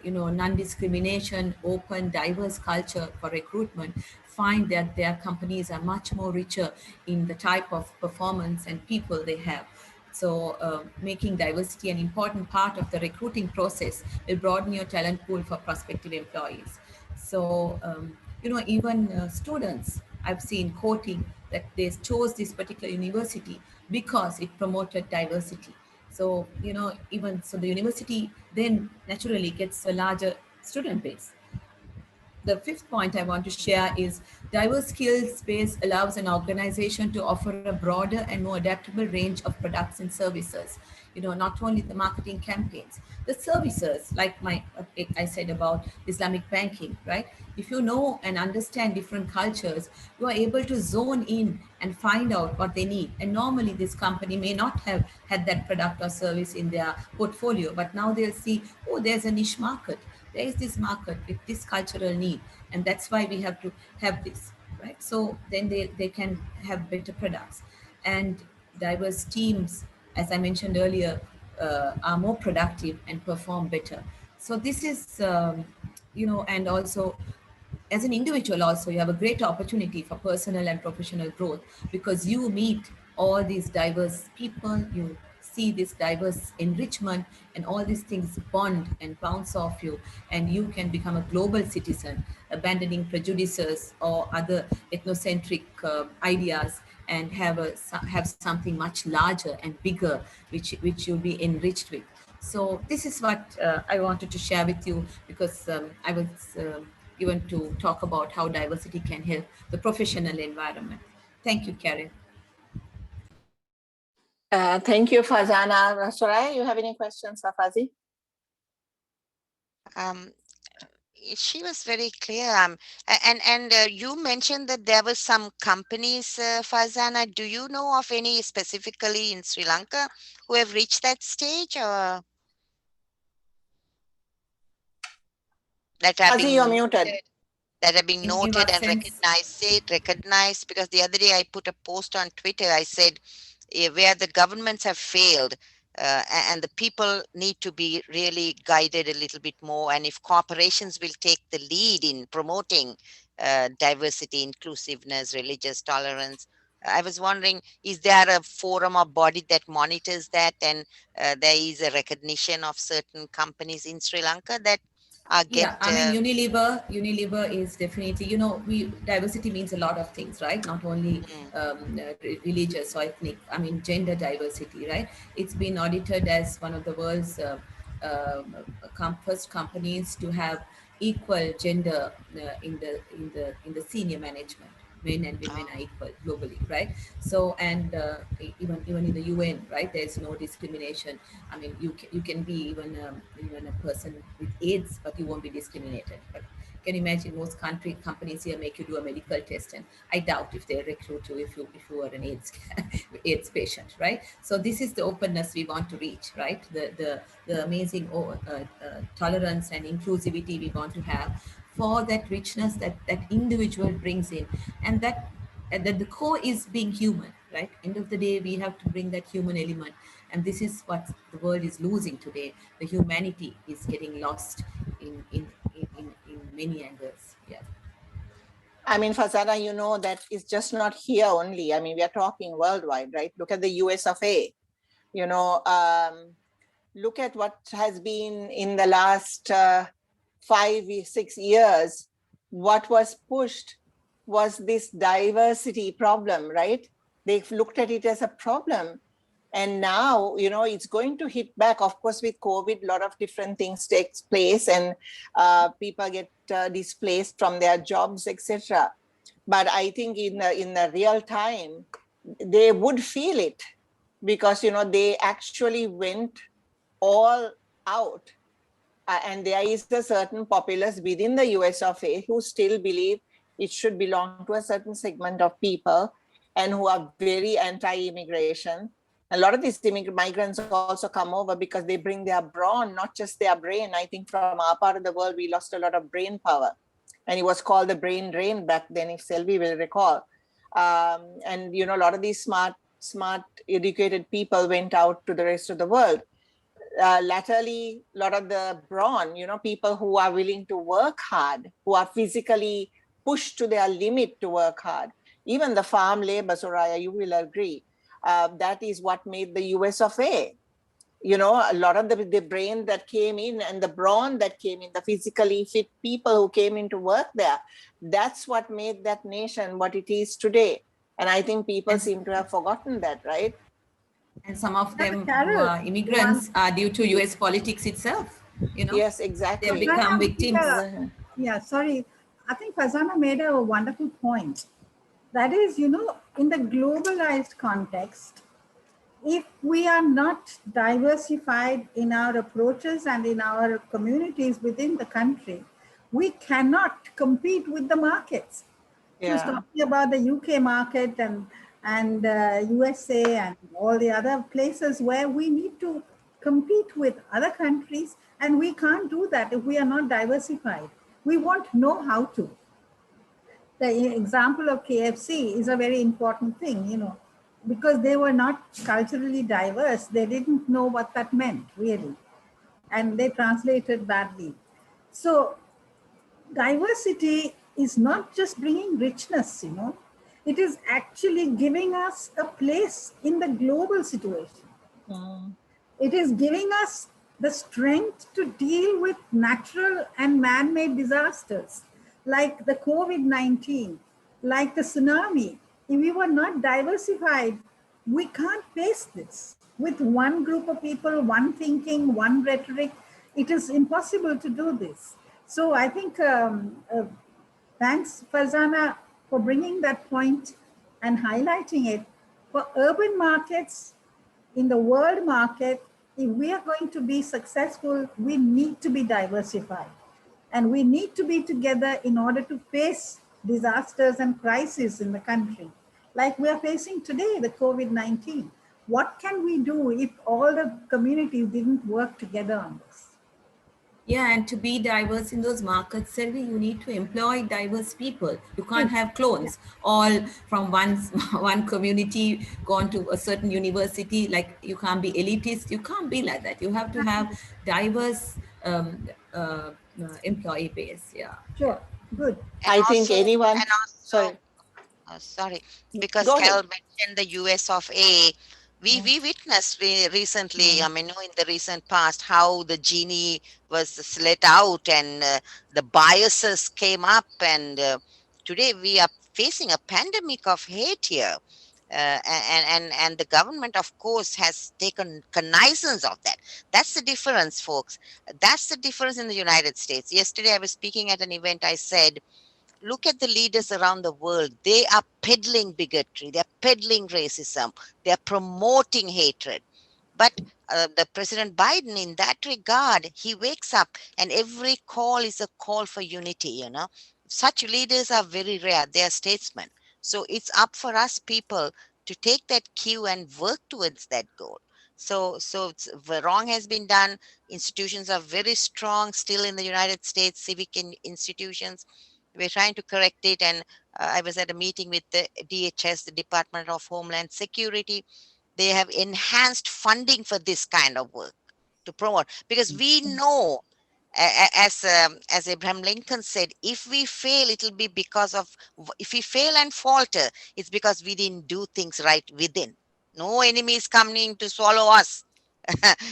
non-discrimination, open, diverse culture for recruitment find that their companies are much more richer in the type of performance and people they have. So, making diversity an important part of the recruiting process will broaden your talent pool for prospective employees. So, even students, I've seen quoting that they chose this particular university because it promoted diversity. So, even so, the university then naturally gets a larger student base. The fifth point I want to share is diverse skills space allows an organization to offer a broader and more adaptable range of products and services. not only the marketing campaigns, the services, like I said about Islamic banking, right? If you know and understand different cultures, you are able to zone in and find out what they need. And normally this company may not have had that product or service in their portfolio, but now they'll see, oh, there's a niche market. There is this market with this cultural need, and that's why we have to have this, right? So then they can have better products. And diverse teams, as I mentioned earlier, are more productive and perform better. So this is, and also as an individual also, you have a great opportunity for personal and professional growth, because you meet all these diverse people, you see this diverse enrichment, and all these things bond and bounce off you, and you can become a global citizen, abandoning prejudices or other ethnocentric ideas, and have something much larger and bigger, which you'll be enriched with. So this is what I wanted to share with you, because I was given to talk about how diversity can help the professional environment. Thank you, Karen. Thank you, Fazana. Soraya, you have any questions for Fazi? Um, she was very clear. And you mentioned that there were some companies, Farzana. Do you know of any specifically in Sri Lanka who have reached that stage, or that are Fazi, you're being muted. noted? That have been In noted what and sense? recognized, because the other day I put a post on Twitter. I said, where the governments have failed, and the people need to be really guided a little bit more, and if corporations will take the lead in promoting diversity, inclusiveness, religious tolerance. I was wondering, is there a forum or body that monitors that, and there is a recognition of certain companies in Sri Lanka that get Yeah, I mean, Unilever is definitely, we diversity means a lot of things, right? Not only mm, religious or ethnic. I mean, gender diversity, right? It's been audited as one of the world's first companies to have equal gender in the senior management. Men and women are oh, equal globally, right? So, and even in the UN, right? There's no discrimination. I mean, you can be even a person with AIDS, but you won't be discriminated. But can you imagine, most companies here make you do a medical test, and I doubt if they recruit you if you are an AIDS patient, right? So this is the openness we want to reach, right? The amazing tolerance and inclusivity we want to have, for that richness that individual brings in, and that the core is being human, right? End of the day, we have to bring that human element, and this is what the world is losing today. The humanity is getting lost in many angles. Yeah. I mean, Fazana, you know that it's just not here only. I mean, we are talking worldwide, right? Look at the US of A. You know, look at what has been in the last 5-6 years. What was pushed was this diversity problem, right? They've looked at it as a problem. And now, it's going to hit back. Of course, with COVID, a lot of different things takes place, and people get displaced from their jobs, etc. But I think in the real time, they would feel it, because they actually went all out. And there is a certain populace within the US of A who still believe it should belong to a certain segment of people, and who are very anti-immigration. A lot of these migrants also come over because they bring their brawn, not just their brain. I think from our part of the world, we lost a lot of brain power. And it was called the brain drain back then, if Selvi will recall. And a lot of these smart, educated people went out to the rest of the world. Latterly, a lot of the brawn, people who are willing to work hard, who are physically pushed to their limit to work hard. Even the farm labor, Soraya, you will agree, that is what made the US of A. A lot of the brain that came in, and the brawn that came in, the physically fit people who came in to work there, that's what made that nation what it is today. And I think people and, seem to have forgotten that, right? and some of Yeah, them who Carol, are one, immigrants are due to US politics itself. Yes, They have exactly. become Fazana made victims. yeah, sorry. I think Fazana made a wonderful point. That is, in the globalized context, if we are not diversified in our approaches and in our communities within the country, we cannot compete with the markets. She was Yeah. talking about the UK market and USA and all the other places where we need to compete with other countries, and we can't do that if we are not diversified. We won't know how to. The example of KFC is a very important thing, because they were not culturally diverse. They didn't know what that meant, really, and they translated badly. So diversity is not just bringing richness, it is actually giving us a place in the global situation. Mm. It is giving us the strength to deal with natural and man made disasters like the COVID 19, like the tsunami. If we were not diversified, we can't face this. With one group of people, one thinking, one rhetoric, it is impossible to do this. So I think thanks, Farzana, for bringing that point and highlighting it. For urban markets, in the world market, if we are going to be successful, we need to be diversified. And we need to be together in order to face disasters and crises in the country. Like we are facing today, the COVID 19. What can we do if all the communities didn't work together on this? Yeah, and to be diverse in those markets, Selvi, you need to employ diverse people. You can't have clones all from one one community gone to a certain university. Like you can't be elitist. You can't be like that. You have to have diverse employee base. Yeah, yeah. Sure, good. And I think also, anyone, and also, sorry, sorry, because go ahead. Carol mentioned the US of A. We Mm. we witnessed recently, Mm. I mean, in the recent past, how the genie was let out and the biases came up, and today we are facing a pandemic of hate here. And the government, of course, has taken cognizance of that. That's the difference, folks. That's the difference in the United States. Yesterday, I was speaking at an event. I said, look at the leaders around the world. They are peddling bigotry, they're peddling racism, they're promoting hatred. But the President Biden, in that regard, he wakes up and every call is a call for unity. Such leaders are very rare. They are statesmen. So it's up for us people to take that cue and work towards that goal. The wrong has been done. Institutions are very strong still in the United States, civic institutions. We're trying to correct it. And I was at a meeting with the DHS, the Department of Homeland Security. They have enhanced funding for this kind of work to promote, because we know, as Abraham Lincoln said, if we fail, it'll be because of, if we fail and falter, it's because we didn't do things right within. No enemy is coming to swallow us.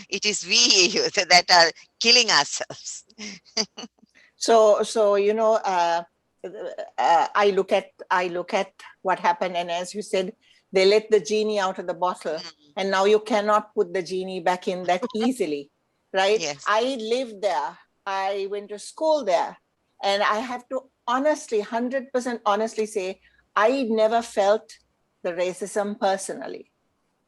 It is we that are killing ourselves. So I look at what happened, and as you said, they let the genie out of the bottle, Mm, and now you cannot put the genie back in that easily, right? yes. I lived there. I went to school there, and I have to honestly, 100% honestly say, I never felt the racism personally.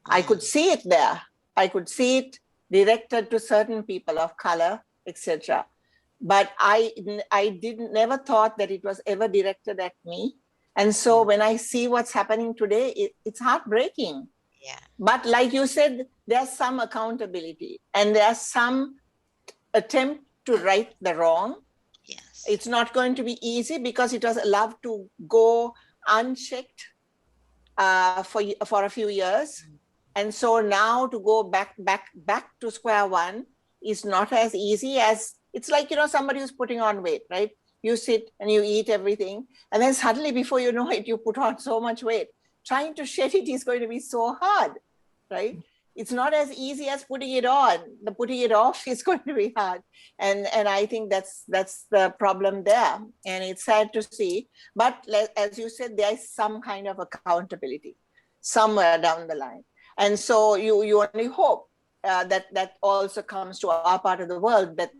I could Mm, see it there. I could see it directed to certain people of color, etc. But I didn't never thought that it was ever directed at me. And so mm, when I see what's happening today, it's heartbreaking. yeah. But like you said, there's some accountability and there's some attempt to right the wrong. Yes. It's not going to be easy because it was allowed to go unchecked for a few years. Mm, And so now to go back to square one is not as easy as, it's like, somebody who's putting on weight, right? You sit and you eat everything, and then suddenly before you know it, you put on so much weight. Trying to shed it is going to be so hard, right? It's not as easy as putting it on. The putting it off is going to be hard. And I think that's the problem there. And it's sad to see. But as you said, there is some kind of accountability somewhere down the line. And so you only hope that also comes to our part of the world, that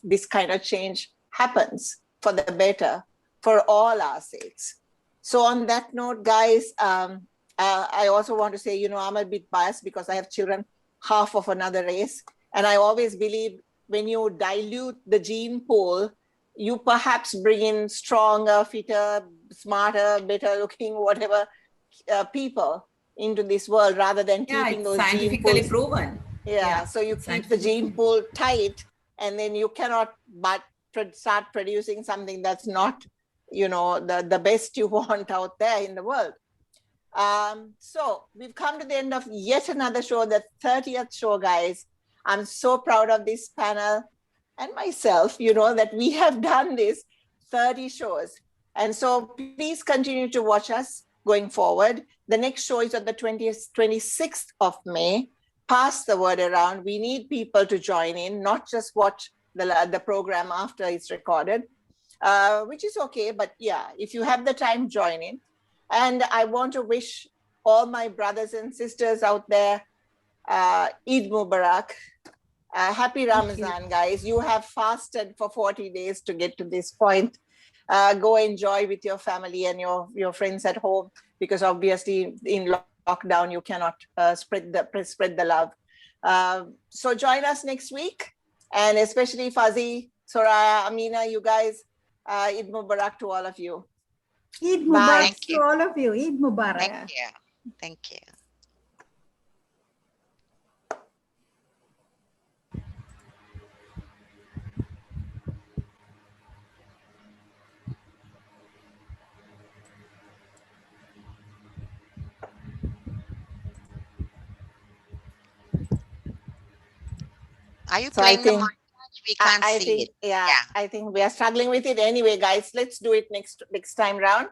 this kind of change happens for the better, for all our sakes. So on that note, guys, I also want to say, you know, I'm a bit biased because I have children half of another race. And I always believe when you dilute the gene pool, you perhaps bring in stronger, fitter, smarter, better looking, whatever people into this world rather than Yeah, keeping it's those gene scientifically pools. proven. Yeah, so you it's keep the scientifically gene proven. pool tight, and then you cannot but start producing something that's not, you know, the best you want out there in the world. So we've come to the end of yet another show, the 30th show, guys. I'm so proud of this panel and myself, you know, that we have done this 30 shows. And so please continue to watch us going forward. The next show is on the 20th, 26th of May. Pass the word around. We need people to join in, not just watch the program after it's recorded, which is okay. But yeah, if you have the time, join in. And I want to wish all my brothers and sisters out there Eid Mubarak. Happy Ramazan, guys. You have fasted for 40 days to get to this point. Go enjoy with your family and your friends at home, because obviously in lockdown you cannot spread the love. So join us next week, and especially Fuzzy, Soraya, Amina, you guys, Eid Mubarak to all of you. Eid Bye. Mubarak to all of you. Eid Mubarak. Thank you. Thank you. Are you So I playing the think montage? We can't I see think, it. yeah, Yeah. I think we are struggling with it anyway, guys. Let's do it next time round.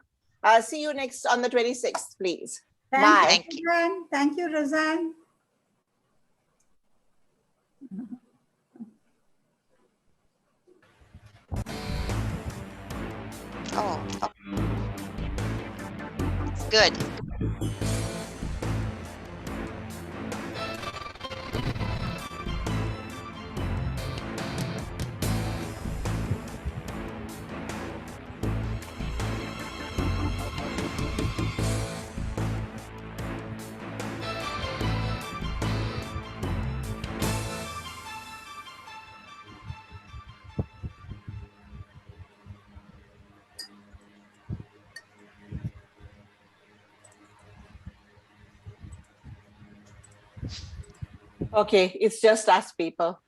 See you next on the 26th, please. Thank Bye. Thank you. you, Razan. Thank you, Razan. Oh, it's good. Okay, it's just us people.